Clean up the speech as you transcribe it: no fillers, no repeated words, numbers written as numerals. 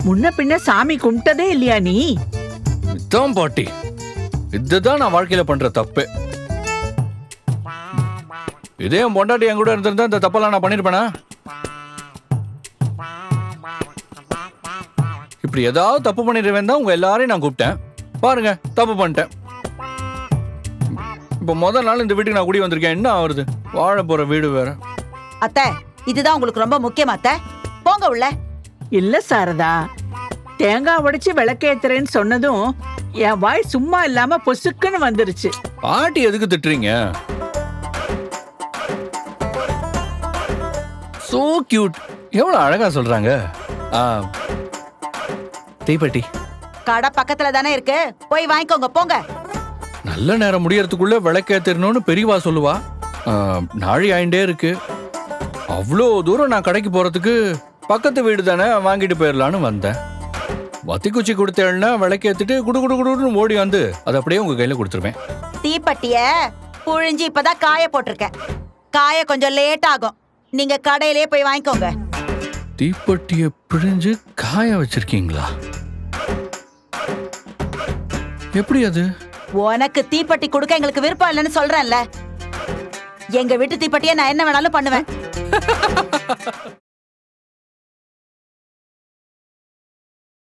முன்ன பின்ன சாமி கும்பிட்டதே இல்லையா நீ? இதான் பாட்டி, இதுதான் நான் வாழ்க்கையில பண்ற தப்பு. இதே என் பொண்டாட்டி என் கூட இருந்திருந்தா இந்த தப்பெல்லாம் நான் பண்ணிருப்பேனா? இப்படி ஏதாவது தப்பு பண்ணிடுவேன் தான் உங்க எல்லாரையும் நான் கூப்பிட்டேன். பாருங்க, தப்பு பண்ணிட்டேன். இப்ப முதல் நாள் இந்த வீட்டுக்கு நான் குடி வந்திருக்கேன். என்ன ஆகுறது? வாழ போற வீடு வேற. அத்தை, இதுதான் உங்களுக்கு ரொம்ப முக்கியம் அத்தை. போங்க உள்ள. இல்ல சாரதா, தேங்காய் உடைச்சு விளக்கேத்துறேன்னு சொன்னதும் என் வாய் சும்மா இல்லாம பொசுக்குன்னு வந்துருச்சு. பாட்டி எதுக்கு திட்டுறீங்க? So cute. எவ்வளவு அழகா சொல்றாங்க. தீப்பெட்டி கடை பக்கத்துல தானே இருக்கு, போய் வாங்கிக்கோங்க போங்க. நல்ல நேரம் முடியறதுக்குள்ள விளக்கேத்தணும்னு பெரியவா சொல்லுவா. நாழி ஆயிண்டே இருக்கு. அவ்வளோ தூரம் நான் கடைக்கு போறதுக்கு பக்கத்து வீடு தானே, வாங்கிட்டு போயிடலான்னு வந்தேன். வத்தி குச்சி கொடுத்தேன்னா விளக்கேத்திட்டு குடு குடு குடுன்னு ஓடி வந்து அதை அப்படியே உங்க கையில கொடுத்துருவேன். தீப்பெட்டிய புழிஞ்சு இப்பதான் காய போட்டிருக்கேன். காய கொஞ்சம் லேட் ஆகும், நீங்க கடையிலேயே போய் வாங்கிக்கோங்க. தீப்பெட்டிய பிழிஞ்சு காய வச்சிருக்கீங்களா? எப்படி அது? உனக்கு தீப்பெட்டி கொடுக்க எங்களுக்கு விருப்பம் இல்லைன்னு சொல்றேன்ல. எங்க வீட்டு தீப்பெட்டிய நான் என்ன வேணாலும் பண்ணுவேன்.